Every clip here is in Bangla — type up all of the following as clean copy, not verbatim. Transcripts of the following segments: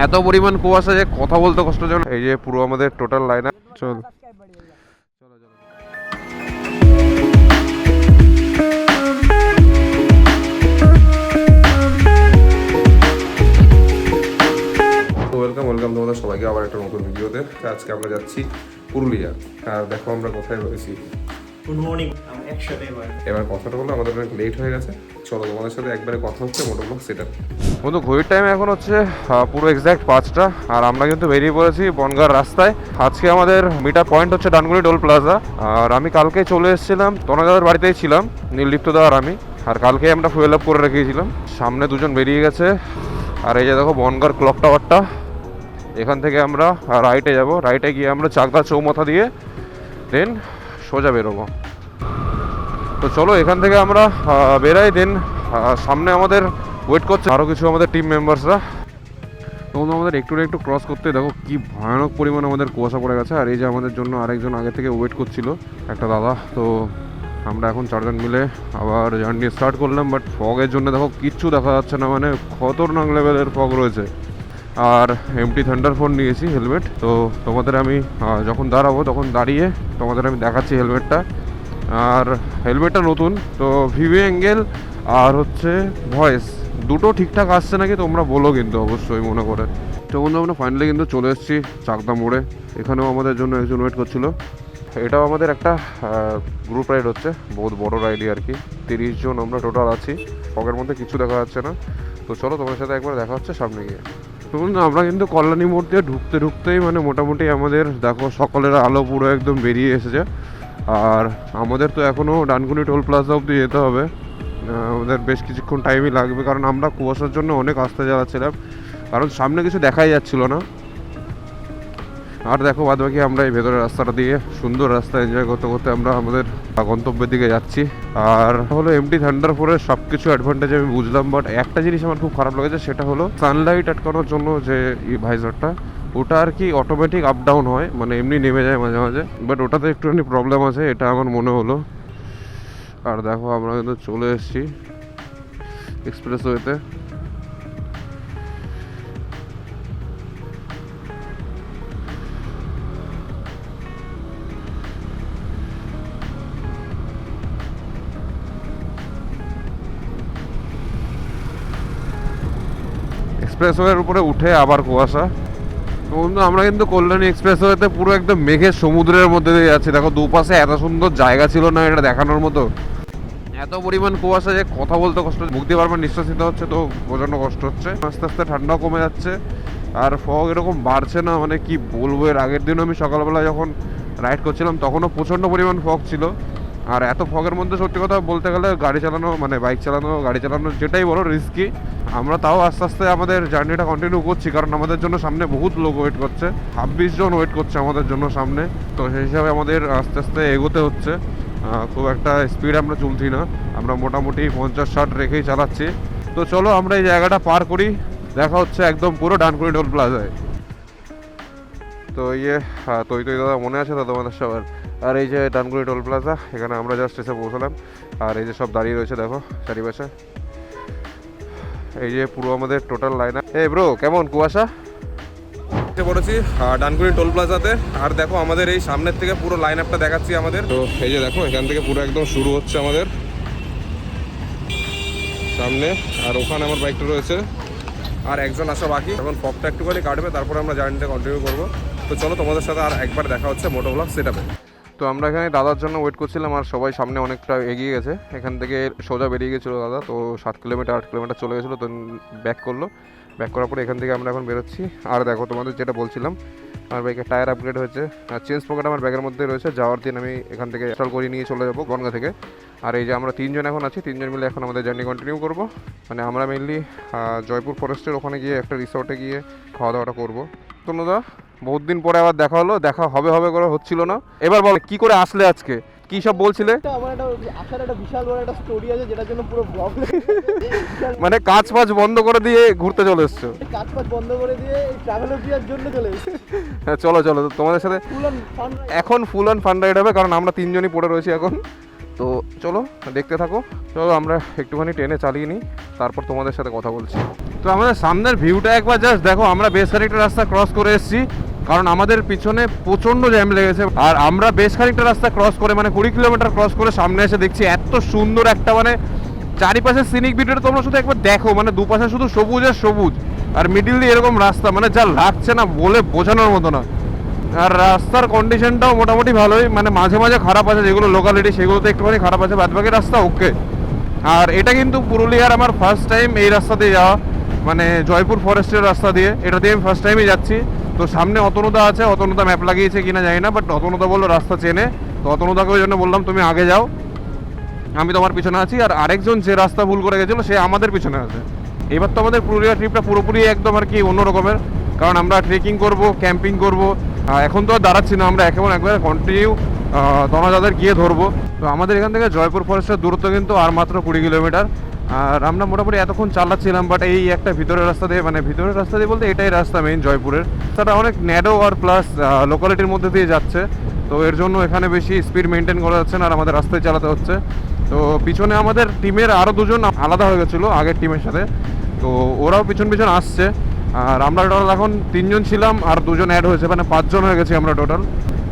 এত পরিমাণ কুয়াশা যে কথা বলতে কষ্টজনক। এই যে পুরো আমাদের টোটাল লাইন আপ। চল ওয়েলকাম ওয়েলকাম তোমাদের সবাইকে আবার একটা নতুন ভিডিওতে। আজকে আমরা যাচ্ছি পুরুলিয়া। আর দেখো আমরা কোথায় রয়েছি। Good morning. একসাথে এবার কথাটা হলো আমাদের অনেক লেট হয়ে গেছে। চলো তোমাদের সাথে একবারে কথা হচ্ছে মোটোব্লগ সেটআপ। বন্ধু ঘড়ির টাইম এখন হচ্ছে পুরো এক্স্যাক্ট 5টা। আর আমরা কিন্তু বেরিয়ে পড়েছি বনগাঁর রাস্তায়। আজকে আমাদের মিটার পয়েন্ট হচ্ছে ডানকুনি টোল প্লাজা। আর আমি কালকে চলে এসেছিলাম, তনজাদার বাড়িতেই ছিলাম, নীলদীপ্তদা আর আমি। আর কালকে আমরা ফুয়েল আপ করে রেখেছিলাম। সামনে দুজন বেরিয়ে গেছে। আর এই যে দেখো বনগাঁর ক্লক টাওয়ারটা। এখান থেকে আমরা রাইটে যাব। রাইটে গিয়ে আমরা চাকদা চৌমাথা দিয়ে দেন সোজা বেরোবো। তো চলো এখান থেকে আমরা বেরাই। দেন সামনে আমাদের ওয়েট করছে আরও কিছু আমাদের টিম মেম্বার্সরা। তখন আমাদের একটু একটু ক্রস করতে দেখো কি ভয়ানক পরিমাণ আমাদের কুয়াশা পড়ে গেছে। আর এই যে আমাদের জন্য আরেকজন আগে থেকে ওয়েট করছিল, একটা দাদা। তো আমরা এখন 4জন মিলে আবার জার্নি স্টার্ট করলাম। বাট ফগের জন্য দেখো কিচ্ছু দেখা যাচ্ছে না, মানে খতরনাক লেভেলের ফগ রয়েছে। আর এমটি থান্ডার ফোন নিয়েছি, হেলমেট। তো তোমাদের আমি যখন দাঁড়াবো তখন দাঁড়িয়ে তোমাদের আমি দেখাচ্ছি হেলমেটটা। আর হেলমেটটা নতুন তো, ভিভি অ্যাঙ্গেল আর হচ্ছে ভয়েস দুটো ঠিকঠাক আসছে নাকি তোমরা বলো কিন্তু অবশ্যই মনে করে। তো বন্ধু আমরা ফাইনালি কিন্তু চলে এসেছি চাকদা মোড়ে। এখানেও আমাদের জন্য একজন ওয়েট করছিল। এটাও আমাদের একটা গ্রুপ রাইড হচ্ছে, বহুত বড় রাইডই আর কি। 30 জন আমরা টোটাল আছি। ফগের মধ্যে কিছু দেখা যাচ্ছে না। তো চলো তোমার সাথে একবার দেখা হচ্ছে সামনে গিয়ে। তো আমরা কিন্তু কল্যাণী মোড় দিয়ে ঢুকতেই মানে মোটামুটি আমাদের দেখো সকালের আলো পুরো একদম বেরিয়ে এসেছে। আর আমাদের তো এখনও ডানকুনি টোল প্লাজা অবধি যেতে হবে। আমাদের বেশ কিছুক্ষণ টাইমই লাগবে, কারণ আমরা কুয়াশার জন্য অনেক আসতে যাচ্ছিলাম, কারণ সামনে কিছু দেখাই যাচ্ছিল না। আর দেখো বাদ বাকি আমরা এই ভেতরের রাস্তাটা দিয়ে সুন্দর রাস্তা এনজয় করতে করতে আমরা আমাদের গন্তব্যের দিকে যাচ্ছি। আর হলো এমটি থান্ডার ফোরের সব কিছু অ্যাডভান্টেজ আমি বুঝলাম, বাট একটা জিনিস আমার খুব খারাপ লেগেছে, সেটা হলো সানলাইট আটকানোর জন্য যে ভাইজারটা, ওটা আর কি অটোমেটিক আপ ডাউন হয়, মানে এমনি নেমে যায় মাঝে মাঝে। বাট ওটাতে একটুখানি প্রবলেম আছে, এটা আমার মনে হলো। আর দেখো আমরা কিন্তু চলে এসেছি এক্সপ্রেসওয়েতে। এক্সপ্রেসওয়ের উপরে উঠে আবার কুয়াশা। বন্ধু আমরা কিন্তু কল্যাণী এক্সপ্রেসওয়েতে পুরো একদম মেঘের সমুদ্রের মধ্যে দিয়ে যাচ্ছি। দেখো দুপাশে এত সুন্দর জায়গা ছিল না এটা দেখানোর মতো। এত পরিমাণ কুয়াশা যে কথা বলতে কষ্ট, মুখ দিয়ে বারবার নিঃশ্বাস নিতে হচ্ছে, তো প্রচণ্ড কষ্ট হচ্ছে। আস্তে আস্তে ঠান্ডাও কমে যাচ্ছে। আর ফগ এরকম বাড়ছে না, মানে কি বলবো। এর আগের দিনও আমি সকালবেলা যখন রাইড করছিলাম তখনও প্রচণ্ড পরিমাণ ফগ ছিল। আর এত ফগের মধ্যে সত্যি কথা বলতে গেলে গাড়ি চালানো, মানে বাইক চালানো, গাড়ি চালানো যেটাই বলো রিস্কি। আমরা তাও আস্তে আস্তে আমাদের জার্নিটা কন্টিনিউ করছি, কারণ আমাদের জন্য সামনে বহুত লোক ওয়েট করছে। 26 জন ওয়েট করছে আমাদের জন্য সামনে। তো সেই হিসাবে আমাদের আস্তে আস্তে এগোতে হচ্ছে। খুব একটা স্পিড আমরা চলছি না, আমরা মোটামুটি 50-60 রেখেই চালাচ্ছি। তো চলো আমরা এই জায়গাটা পার করি, দেখা হচ্ছে একদম পুরো ডানকুনি টোল প্লাজায়। তো তৈ দাদা মনে আছে তো তোমাদের সবার? আর এই যে ডানকুনি টোল প্লাজা, এখানে আমরা জাস্ট এসে পৌঁছলাম। আর এই যে সব দাঁড়িয়ে রয়েছে দেখো চারিপাশে। এই যে পুরো আমাদের টোটাল লাইন আপ। এই ব্রো কেমন কুয়াশা পড়েছি ডানকুনি টোল প্লাজাতে। আর দেখো আমাদের এই সামনের থেকে পুরো লাইন আপটা দেখাচ্ছি আমাদের। তো এই যে দেখো এখান থেকে পুরো একদম শুরু হচ্ছে আমাদের সামনে। আর ওখানে আমার বাইকটা রয়েছে, আর একজন আসা বাকি। এখন ফগটা একটুখানি কাটবে, তারপরে আমরা জার্নিটা কন্টিনিউ করবো। তো চলো তোমাদের সাথে আর একবার দেখা হচ্ছে মোটোব্লগ সেটআপে। তো আমরা এখানে দাদার জন্য ওয়েট করছিলাম, আর সবাই সামনে অনেকটা এগিয়ে গেছে। এখান থেকে সোজা বেরিয়ে গেছিলো দাদা, তো 7 কিলোমিটার 8 কিলোমিটার চলে গেছিলো। তো ব্যাক করলো, ব্যাক করার পরে এখান থেকে আমরা এখন বেরোচ্ছি। আর দেখো তোমাদের যেটা বলছিলাম, আমার বাইকের টায়ার আপগ্রেড হয়েছে, আর চেঞ্জ পকেট আমার ব্যাগের মধ্যে রয়েছে। যাওয়ার দিন আমি এখান থেকে ইনস্টল করে নিয়ে চলে যাবো বনগাঁ থেকে। আর এই যে আমরা 3 জন এখন আছি, 3 জন মিলে এখন আমাদের জার্নি কন্টিনিউ করবো। মানে আমরা মেনলি জয়পুর ফরেস্টের ওখানে গিয়ে একটা রিসর্টে গিয়ে খাওয়া দাওয়াটা করবো। তো দাদা বহুত দিন পরে আবার দেখা হলো, দেখা হবে হবে করে হচ্ছিল না। এবার বল কি করে আসলে আজকে, কি সব বলছিলে? আমার একটা আসার একটা বিশাল বড় একটা স্টোরি আছে, যেটার জন্য পুরো ব্লগ মানে কাজ ফাজ বন্ধ করে দিয়ে ঘুরতে চলে এসছো? কাজ ফাজ বন্ধ করে দিয়ে ট্রাভেলোপিয়ার জন্য চলে এসেছি। হ্যাঁ চলো চলো, তোমাদের সাথে এখন ফুল অন ফান রাইড হবে, কারণ আমরা 3 জনই পড়ে রয়েছি এখন। তো চলো দেখতে থাকো। চলো আমরা একটুখানি ট্রেনে চালিয়ে নিই, তারপর তোমাদের সাথে কথা বলছি। তো আমাদের সামনের ভিউটা একবার জাস্ট দেখো, আমরা বেশ খানিকটা রাস্তা ক্রস করে এসেছি, কারণ আমাদের পিছনে প্রচণ্ড জ্যাম লেগেছে। আর আমরা বেশ খানিকটা রাস্তা ক্রস করে মানে 20 কিলোমিটার ক্রস করে সামনে এসে দেখছি এত সুন্দর একটা মানে চারিপাশে সিনিক ভিডিওটা তোমরা শুধু একবার দেখো, মানে দুপাশে শুধু সবুজ আর সবুজ, আর মিডিল দিয়ে এরকম রাস্তা, মানে যা লাগছে না বলে বোঝানোর মতো না। আর রাস্তার কন্ডিশনটাও মোটামুটি ভালোই, মানে মাঝে মাঝে খারাপ আছে, যেগুলো লোকালিটি সেগুলোতে একটুখানি খারাপ আছে, বাদবাকি রাস্তা ওকে। আর এটা কিন্তু পুরুলিয়ার আমার ফার্স্ট টাইম এই রাস্তা দিয়ে যাওয়া, মানে জয়পুর ফরেস্টের রাস্তা দিয়ে, এটা দিয়ে আমি ফার্স্ট টাইমই যাচ্ছি। তো সামনে অতনুদা আছে, অতনুদা ম্যাপ লাগিয়েছে কিনা জানি না, বাট অতনুদা বললো রাস্তা চেনে, তো অতনুদাকে ওই জন্য বললাম তুমি আগে যাও, আমি তোমার পিছনে আছি। আর আরেকজন যে রাস্তা ভুল করে গেছিলো সে আমাদের পিছনে আছে। এবার তো আমাদের পুরুলিয়া ট্রিপটা পুরোপুরি একদম আর কি অন্য রকমের, কারণ আমরা ট্রেকিং করব, ক্যাম্পিং করব। এখন তো আর দাঁড়াচ্ছি না, আমরা একবারে কন্টিনিউ তনাজাদের গিয়ে ধরবো। তো আমাদের এখান থেকে জয়পুর ফরেস্টের দূরত্ব কিন্তু আর মাত্র 20 কিলোমিটার। আর আমরা মোটামুটি এতক্ষণ চালাচ্ছিলাম, বাট এই একটা ভিতরের রাস্তা দিয়ে, মানে ভিতরের রাস্তা দিয়ে বলতে এটাই রাস্তা মেইন জয়পুরের, সেটা অনেক ন্যারো আর প্লাস লোকালিটির মধ্যে দিয়ে যাচ্ছে। তো এর জন্য এখানে বেশি স্পিড মেনটেন করা যাচ্ছে না, আর আমাদের রাস্তায় চালাতে হচ্ছে। তো পিছনে আমাদের টিমের আরও দুজন আলাদা হয়ে গেছিলো আগের টিমের সাথে, তো ওরাও পিছন পিছন আসছে। আর আমরা টোটাল এখন 3 জন ছিলাম, আর 2 জন অ্যাড হয়েছে, মানে 5 জন হয়ে গেছি আমরা টোটাল।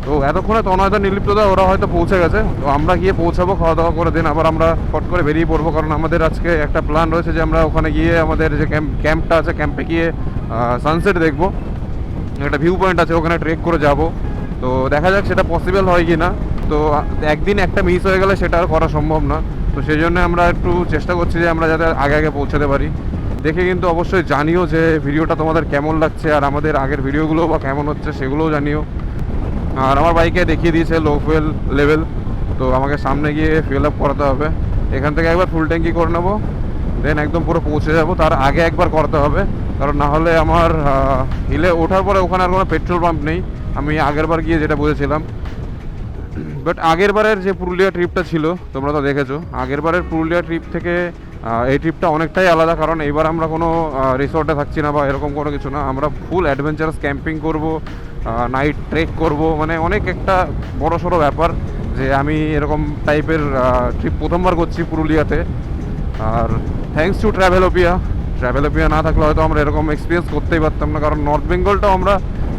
তো এতক্ষণে তনয়দা, নির্লিপ্তদা ওরা হয়তো পৌঁছে গেছে, তো আমরা গিয়ে পৌঁছাবো, খাওয়া দাওয়া করে দিন আবার আমরা ফট করে বেরিয়ে পড়বো, কারণ আমাদের আজকে একটা প্ল্যান রয়েছে যে আমরা ওখানে গিয়ে আমাদের যে ক্যাম্পটা আছে, ক্যাম্পে গিয়ে সানসেট দেখবো। একটা ভিউ পয়েন্ট আছে, ওখানে ট্রেক করে যাব। তো দেখা যাক সেটা পসিবল হয় কি না। তো একদিন একটা মিস হয়ে গেলে সেটা আর করা সম্ভব না, তো সেই জন্য আমরা একটু চেষ্টা করছি যে আমরা যাতে আগে আগে পৌঁছাতে পারি। দেখে কিন্তু অবশ্যই জানিও যে ভিডিওটা তোমাদের কেমন লাগছে, আর আমাদের আগের ভিডিওগুলো বা কেমন হচ্ছে সেগুলোও জানিও। আর আমার বাইকে দেখিয়ে দিয়েছে লো ফুয়েল লেভেল, তো আমাকে সামনে গিয়ে ফুয়েল আপ করাতে হবে। এখান থেকে একবার ফুল ট্যাঙ্কি করে নেবো, দেন একদম পুরো পৌঁছে যাব। তার আগে একবার করতে হবে, কারণ না হলে আমার হিলে ওঠার পরে ওখানে আর কোনো পেট্রোল পাম্প নেই, আমি আগেরবার গিয়ে যেটা বুঝেছিলাম। বাট আগেরবারের যে পুরুলিয়া ট্রিপটা ছিল তোমরা তো দেখেছো, আগেরবারের পুরুলিয়া ট্রিপ থেকে এই ট্রিপটা অনেকটাই আলাদা, কারণ এইবার আমরা কোনো রিসর্টে থাকছি না বা এরকম কোনো কিছু না, আমরা ফুল অ্যাডভেঞ্চারাস ক্যাম্পিং করব, নাইট ট্রেক করব, মানে অনেক একটা বড় সড়ো ব্যাপার যে আমি এরকম টাইপের ট্রিপ প্রথমবার করছি পুরুলিয়াতে। আর থ্যাঙ্কস টু ট্রাভেলোপিয়া না থাকলে হয়তো আমরা এরকম এক্সপিরিয়েন্স করতেই পারতাম না, কারণ নর্থ বেঙ্গলটাও আমরা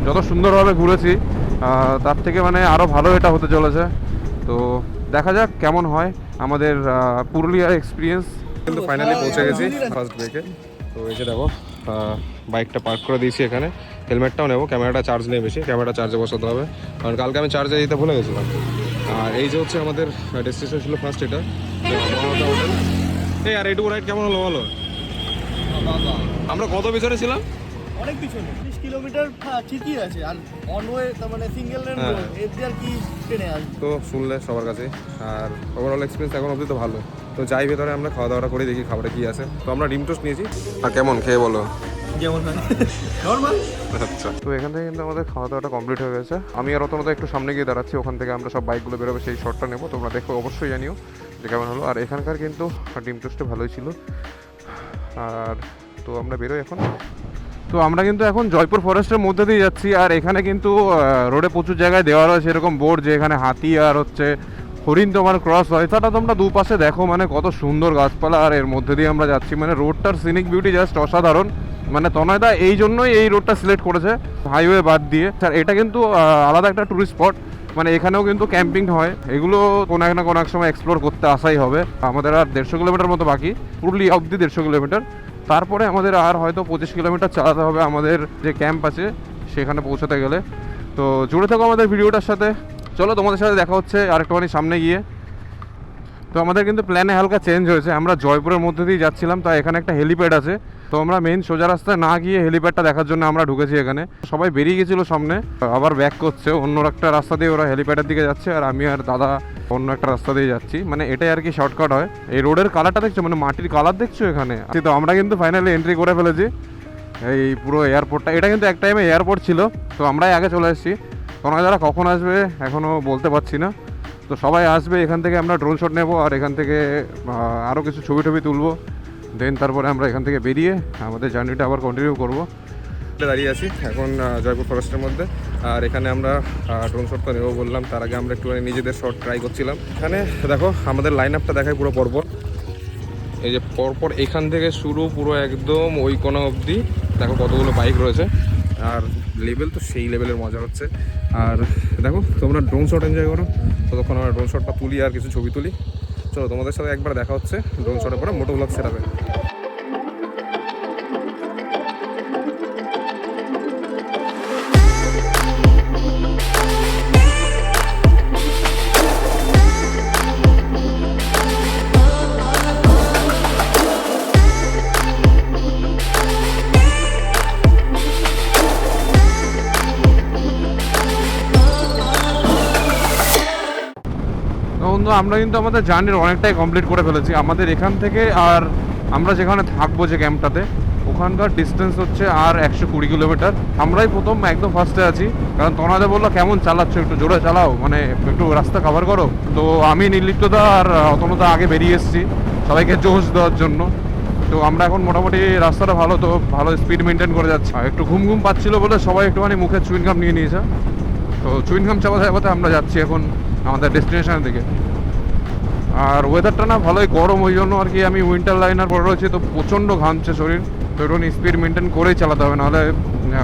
যত সুন্দরভাবে ঘুরেছি তার থেকে মানে আরও ভালো এটা হতে চলেছে। তো দেখা যাক কেমন হয় আমাদের পুরুলিয়ার এক্সপিরিয়েন্স। কিন্তু ফাইনালি পৌঁছে গেছি ফার্স্ট ব্রেকে। তো এই যে দেখো বাইকটা পার্ক করে দিয়েছি এখানে, হেলমেটটাও নেবো, ক্যামেরাটা চার্জ নেই বেশি, ক্যামেরাটা চার্জে বসাতে হবে, কারণ কালকে আমি চার্জে দিতে ভুলে গেছিলাম। আর এই যে হচ্ছে আমাদের ডেস্টিনেশন ছিল ফার্স্ট, এটা হোটেল। এই আর এইটুকু রাইড কেমন হলো বলো? আমরা কত পিছনে ছিলাম? অনেক পিছনে, 30 কিলোমিটার ঠিকই আছে। আর অন ওয়ে তার মানে সিঙ্গেল লেন রোড, এতে আর কি ট্রেনে আসবে। তো শুনলে সবার কাছে, আর ওভারঅল এক্সপিরিয়েন্স এখন অবধি তো ভালো। তো যাই ভেতরে আমরা খাওয়া দাওয়াটা করে দেখি খাবারে কী আছে। তো আমরা ডিম টোস্ট নিয়েছি, আর কেমন খেয়ে বলো? যেমন নর্মাল। আচ্ছা, তো এখান থেকে কিন্তু আমাদের খাওয়া দাওয়াটা কমপ্লিট হয়ে গেছে। আমি আর অতটা একটু সামনে গিয়ে দাঁড়াচ্ছি, ওখান থেকে আমরা সব বাইকগুলো বেরোবে, সেই শটটা নেবো। তোমরা দেখো, অবশ্যই জানিও যে কেমন হলো। আর এখানকার কিন্তু ডিম টোস্টটা ভালোই ছিল। আর তো আমরা বেরোই এখন। তো আমরা কিন্তু এখন জয়পুর ফরেস্টের মধ্যে দিয়ে যাচ্ছি, আর এখানে কিন্তু রোডে প্রচুর জায়গায় দেওয়া রয়েছে এরকম বোর্ড যে এখানে হাতি আর হচ্ছে হরিণ তোমার ক্রস হয়। সেটা তোমরা দুপাশে দেখো, মানে কত সুন্দর গাছপালা, আর এর মধ্যে দিয়ে আমরা যাচ্ছি, মানে রোডটার সিনিক বিউটি জাস্ট অসাধারণ। মানে তনয়দা এই জন্যই এই রোডটা সিলেক্ট করেছে হাইওয়ে বাদ দিয়ে। স্যার এটা কিন্তু আলাদা একটা টুরিস্ট স্পট, মানে এখানেও কিন্তু ক্যাম্পিং হয়, এগুলো কোনো এক না কোনো এক সময় এক্সপ্লোর করতে আসাই হবে। আমাদের আর 150 কিলোমিটার মতো বাকি, পুরুলিয়া অবধি 150 কিলোমিটার, তারপরে আমাদের আর হয়তো 25 কিলোমিটার চালাতে হবে আমাদের যে ক্যাম্প আছে সেখানে পৌঁছাতে গেলে। তো জুড়ে থাকো আমাদের ভিডিওটার সাথে। চলো তোমাদের সাথে দেখা হচ্ছে আরেকটুখানি সামনে গিয়ে। তো আমাদের কিন্তু প্ল্যানে হালকা চেঞ্জ হয়েছে, আমরা জয়পুরের মধ্যে দিয়ে যাচ্ছিলাম, তাই এখানে একটা হেলিপ্যাড আছে। তো আমরা মেইন সোজা রাস্তায় না গিয়ে হেলিপ্যাডটা দেখার জন্য আমরা ঢুকেছি এখানে। সবাই বেরিয়ে গেছিলো সামনে, আবার ব্যাক করছে অন্য একটা রাস্তা দিয়ে, ওরা হেলিপ্যাডের দিকে যাচ্ছে, আর আমি আর দাদা অন্য একটা রাস্তা দিয়ে যাচ্ছি। মানে এটাই আর কি শর্টকাট হয়। এই রোডের কালারটা দেখছো, মানে মাটির কালার দেখছো এখানে। তো আমরা কিন্তু ফাইনালি এন্ট্রি করে ফেলেছি এই পুরো এয়ারপোর্টটা। এটা কিন্তু এক টাইমে এয়ারপোর্ট ছিল, তো আমরাই আগে চলে এসেছি। তোমরা যারা কখন আসবে এখনও বলতে পারছি না। তো সবাই আসবে, এখান থেকে আমরা ড্রোন শট নেবো, আর এখান থেকে আরও কিছু ছবি টবি তুলবো। দেন তারপরে আমরা এখান থেকে বেরিয়ে আমাদের জার্নিটা আবার কন্টিনিউ করবো। দাঁড়িয়ে আছি এখন জয়পুর ফরেস্টের মধ্যে, আর এখানে আমরা ড্রোন শট তো নেবো বললাম, তার আগে আমরা একটু নিজেদের শট ট্রাই করছিলাম। এখানে দেখো আমাদের লাইন আপটা দেখায় পুরো পরপর। এই যে পরপর এখান থেকে শুরু পুরো একদম ওই কোণা অবধি দেখো কতগুলো বাইক রয়েছে, আর লেভেল তো সেই লেভেলের মজা হচ্ছে। আর দেখো তোমরা ড্রোন শট এনজয় করো, ততক্ষণ আমরা ড্রোন শটটা তুলি আর কিছু ছবি তুলি। চলো তোমাদের সাথে একবার দেখা হচ্ছে ড্রোন শটের পরে মোটো ব্লগ সেটআপে। বন্ধু আমরা কিন্তু আমাদের জার্নির অনেকটাই কমপ্লিট করে ফেলেছি। আমাদের এখান থেকে আর আমরা যেখানে থাকবো যে ক্যাম্পটাতে ওখানকার ডিস্টেন্স হচ্ছে আর 120 কিলোমিটার। আমরাই প্রথম একদম ফার্স্টে আছি, কারণ তনাদা বললো কেমন চালাচ্ছ, একটু জোরে চালাও, মানে একটু রাস্তা কভার করো। তো আমি নির্লিপ্তদা আর অতনুদা আগে বেরিয়ে এসেছি সবাইকে জোশ দেওয়ার জন্য। তো আমরা এখন মোটামুটি রাস্তাটা ভালো, তো ভালো স্পিড মেনটেন করে যাচ্ছি। আর একটু ঘুম ঘুম পাচ্ছিলো বলে সবাই একটুখানি মুখে চুইনগাম নিয়ে নিয়েছে। তো চুইনগাম চাপাতে চাপাতে আমরা যাচ্ছি এখন আমাদের ডেস্টিনেশনের দিকে। আর ওয়েদারটা না ভালোই গরম, ওই জন্য আর কি আমি উইন্টার লাইনার পরে রয়েছি, তো প্রচণ্ড ঘামছে শরীর। তো একটু স্পিড মেনটেন করেই চালাতে হবে, নাহলে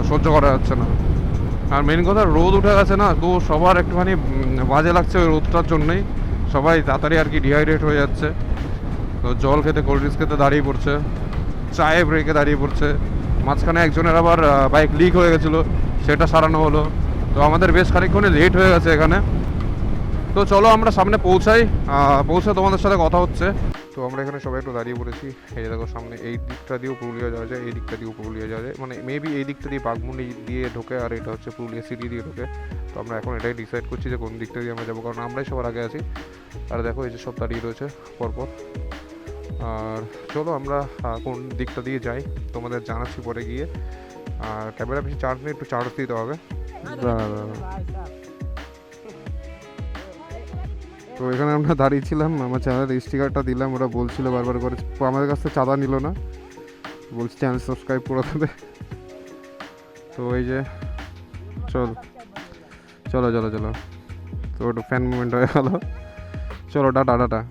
সহ্য করা যাচ্ছে না। আর মেন কথা রোদ উঠে গেছে না, তো সবার একটুখানি বাজে লাগছে ওই রোদটার জন্যই। সবাই তাড়াতাড়ি আর কি ডিহাইড্রেট হয়ে যাচ্ছে। তো জল খেতে, কোল্ড ড্রিঙ্কস খেতে দাঁড়িয়ে পড়ছে, চায়ে ব্রেকে দাঁড়িয়ে পড়ছে। মাঝখানে একজনের আবার বাইক লিক হয়ে গেছিলো, সেটা সারানো হলো। তো আমাদের বেশ খানিকক্ষণে লেট হয়ে গেছে এখানে। তো চলো আমরা সামনে পৌঁছাই, পৌঁছে তোমাদের সাথে কথা হচ্ছে। তো আমরা এখানে সবাই একটু দাঁড়িয়ে পড়েছি। এই দেখো সামনে এই দিকটা দিয়েও পুরুলিয়া যাওয়া যায়, এই দিকটা দিয়েও পুরুলিয়া যাওয়া যায়, মানে মেবি এই দিকটা দিয়ে বাঘমুন্ডি দিয়ে ঢোকে আর এটা হচ্ছে পুরুলিয়া সিটি দিয়ে ঢোকে। তো আমরা এখন এটাই ডিসাইড করছি যে কোন দিকটা দিয়ে আমরা যাবো, কারণ আমরাই সবার আগে আছি। আর দেখো এই যে সব দাঁড়িয়ে রয়েছে পরপর। আর চলো আমরা কোন দিকটা দিয়ে যাই তোমাদের জানাচ্ছি পরে গিয়ে। আর ক্যামেরা বেশি চার্জ নেই, একটু চার্জ দিতে হবে। তো এখানে আমরা দাঁড়িয়েছিলাম, আমার চ্যানেলের স্টিকারটা দিলাম, ওরা বলছিল বারবার করে, আমাদের কাছ থেকে চাঁদা নিল না, বলছি চ্যানেল সাবস্ক্রাইব করে দেবে। তো এই যে চলো চলো চলো চলো, তো একটু ফ্যান মুভমেন্ট হয়ে গেল। চলো টাটা টাটা।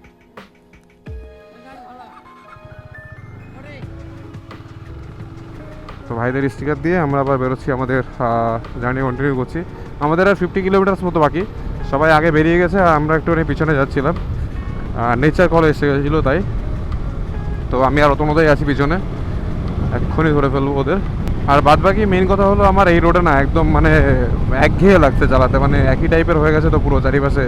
তো ভাইদের স্টিকার দিয়ে আমরা আবার বেরোচ্ছি, আমাদের জার্নি কন্টিনিউ করছি। আমাদের আর 50 কিলোমিটার মতো বাকি, সবাই আগে বেরিয়ে গেছে, আমরা একটুখানি পিছনে যাচ্ছিলাম। নেচার কল এসে গেছিলো তাই। তো আমি আর অতনদাই আছি পিছনে, এক্ষুনি ধরে ফেলবো ওদের। আর বাদ বাকি মেন কথা হলো আমার এই রোডে না একদম মানে একঘেয়ে লাগছে চালাতে, মানে একই টাইপের হয়ে গেছে তো পুরো চারিপাশে।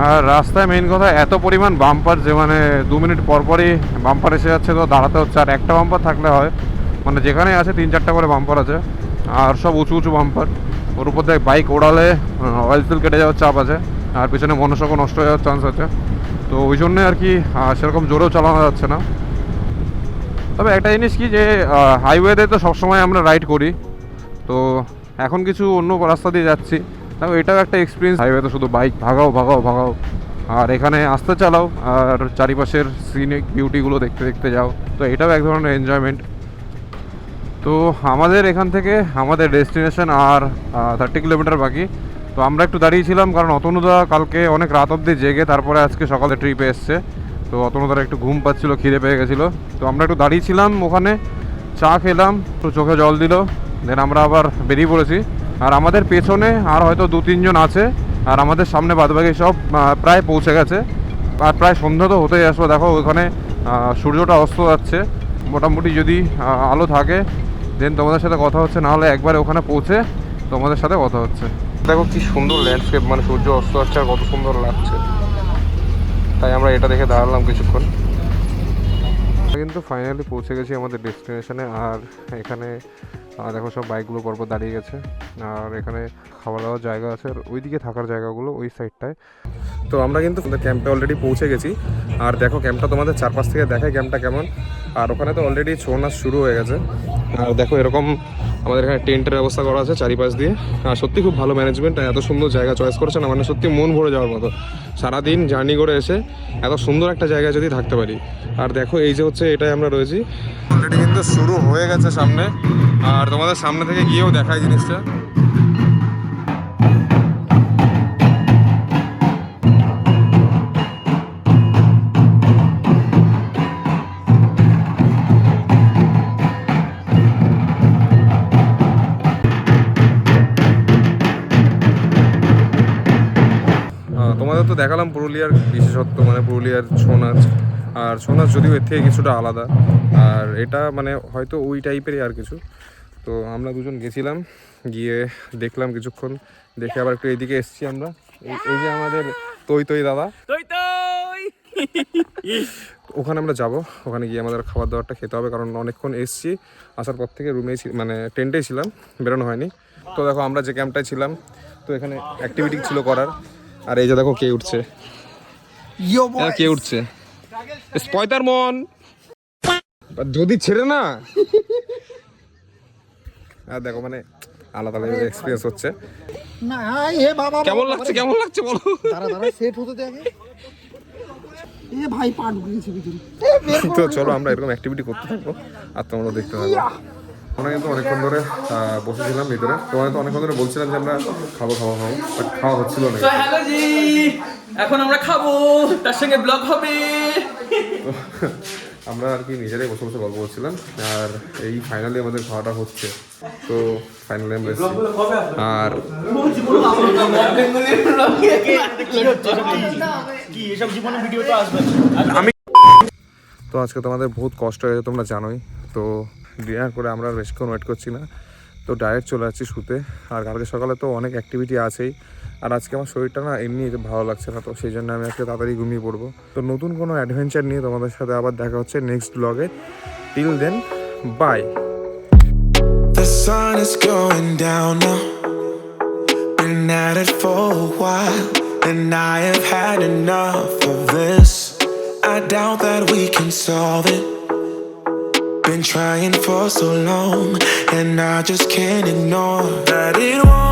আর রাস্তায় মেন কথা এত পরিমাণ বাম্পার যে মানে 2 মিনিট পরপরই বাম্পার এসে যাচ্ছে, তো দাঁড়াতে হচ্ছে। আর একটা বাম্পার থাকলে হয়, মানে যেখানে আছে 3-4টা করে বাম্পার আছে, আর সব উঁচু উঁচু বাম্পার। ওর উপর থেকে বাইক ওড়ালে অয়েল ফিল কেটে যাওয়ার চাপ আছে, আর পিছনে মনসকো নষ্ট হয়ে যাওয়ার চান্স আছে। তো ওই জন্যে আর কি সেরকম জোরেও চালানো যাচ্ছে না। তবে একটা জিনিস কি যে হাইওয়েতে তো সবসময় আমরা রাইড করি, তো এখন কিছু অন্য রাস্তা দিয়ে যাচ্ছি, তাও এটাও একটা এক্সপিরিয়েন্স। হাইওয়েতে শুধু বাইক ভাগাও ভাগাও ভাগাও, আর এখানে আস্তে চালাও আর চারিপাশের সিনিক বিউটিগুলো দেখতে দেখতে যাও, তো এটাও এক ধরনের এনজয়মেন্ট। তো আমাদের এখান থেকে আমাদের ডেস্টিনেশন আর 30 কিলোমিটার বাকি। তো আমরা একটু দাঁড়িয়েছিলাম, কারণ অতনুদা কালকে অনেক রাত অবধি জেগে তারপরে আজকে সকালে ট্রিপে এসছে। তো অতনুদার একটু ঘুম পাচ্ছিলো, খিদে পেয়ে গেছিলো। তো আমরা একটু দাঁড়িয়েছিলাম ওখানে, চা খেলাম, তো চোখে জল দিল, দেন আমরা আবার বেরিয়ে পড়েছি। আর আমাদের পেছনে আর হয়তো 2-3 জন আছে, আর আমাদের সামনে বাদবাকি সব প্রায় পৌঁছে গেছে। আর প্রায় সন্ধ্যা তো হতেই আসলো, দেখো ওখানে সূর্যটা অস্ত যাচ্ছে। মোটামুটি যদি আলো থাকে দেন তোমাদের সাথে কথা হচ্ছে, নাহলে একবারে ওখানে পৌঁছে তোমাদের সাথে কথা হচ্ছে। দেখো কি সুন্দর ল্যান্ডস্কেপ, মানে সূর্য অস্ত যাচ্ছে আর কত সুন্দর লাগছে, তাই আমরা এটা দেখে দাঁড়ালাম কিছুক্ষণ। কিন্তু ফাইনালি পৌঁছে গেছি আমাদের ডেস্টিনেশনে। আর এখানে আর দেখো সব বাইকগুলো পরপর দাঁড়িয়ে গেছে, আর এখানে খাওয়া দাওয়ার জায়গা আছে, আর ওইদিকে থাকার জায়গাগুলো ওই সাইডটায়। তো আমরা কিন্তু ক্যাম্পে অলরেডি পৌঁছে গেছি, আর দেখো ক্যাম্পটা তোমাদের চারপাশ থেকে দেখায় ক্যাম্পটা কেমন। আর ওখানে তো অলরেডি ছৌ নাচ শুরু হয়ে গেছে, আর দেখো এরকম আমাদের এখানে টেন্টের ব্যবস্থা করা আছে চারিপাশ দিয়ে। আর সত্যি খুব ভালো ম্যানেজমেন্ট, এত সুন্দর জায়গা চয়েস করেছে না, মানে সত্যি মন ভরে যাওয়ার মতো। সারাদিন জার্নি করে এসে এত সুন্দর একটা জায়গায় যদি থাকতে পারি। আর দেখো এই যে হচ্ছে এটাই আমরা রয়েছি, অলরেডি কিন্তু শুরু হয়ে গেছে সামনে, আর তোমাদের সামনে থেকে গিয়েও দেখায় জিনিসটা। তোমাদের তো দেখালাম পুরুলিয়ার বিশেষত্ব, মানে পুরুলিয়ার ছৌ নাচ। আর ছৌ নাচ যদিও এর থেকে কিছুটা আলাদা, আর এটা মানে হয়তো ওই টাইপেরই আর কিছু। তো আমরা দুজন গেছিলাম, গিয়ে দেখলাম কিছুক্ষণ, দেখে আবার একটু এইদিকে এসছি আমরা। এই যে আমাদের তৈ দাদা, ওখানে আমরা যাব, ওখানে গিয়ে আমাদের খাবার দাবারটা খেতে হবে, কারণ অনেকক্ষণ এসছি, আসার পর থেকে রুমেই মানে টেন্টেই ছিলাম, বেরোনো হয়নি। তো দেখো আমরা যে ক্যাম্পটায় ছিলাম, তো এখানে অ্যাক্টিভিটি ছিল করার। আর এই যে দেখো কে উঠছে, কে উঠছে, স্পয়তার মন যদি ছেড়ে না। আর দেখো মানে আলাদা আলাদা এক্সপিরিয়েন্স হচ্ছে। না এ বাবা কেমন লাগছে বলো। দাঁড়া সেট হতে দে আগে। এ ভাই পা ঢুকিয়েছে ভিতরে। তো চলো আমরা এরকম অ্যাক্টিভিটি করতে থাকবো, আর তোমরা দেখতে থাকো। আমরা কিন্তু অনেকক্ষণ ধরে বসেছিলাম ভিতরে, তোমাদের তো অনেকক্ষণ ধরে বলছিলাম যে আমরা খাবো, বাট খাওয়া হচ্ছিল না। হ্যালো জি, এখন আমরা খাবো, তার সঙ্গে ব্লগ হবে। তো আমরা আর কি নিজেরাই বসে বসে গল্প করছিলাম, আর এই ফাইনালি আমাদের খাওয়াটা হচ্ছে। তো ফাইনালি আমরা এসেছি। আর কি এসব জীবনে ভিডিও তো আসবে আমি তো আজকে তোমাদের বহুত কষ্ট হয়েছে তোমরা জানোই। তো ডিনার করে আমরা বেশিক্ষণ ওয়েট করছি না, তো ডাইরেক্ট চলে যাচ্ছি শুতে। আর কালকে সকালে তো অনেক অ্যাক্টিভিটি আছেই, আর আজকে আমার শরীরটা না এমনি ভালো লাগছে না, তো সেই জন্য আমি আজকে তাড়াতাড়ি ঘুমিয়ে পড়বো। তো নতুন কোনো অ্যাডভেঞ্চার নিয়ে তোমাদের সাথে আবার দেখা হচ্ছে নেক্সট ব্লগে। Till then, bye. The sun is going down now. Been at it for a while, and I have had enough of this. I doubt that we can solve it. Been trying for so long, and I just can't ignore that it won't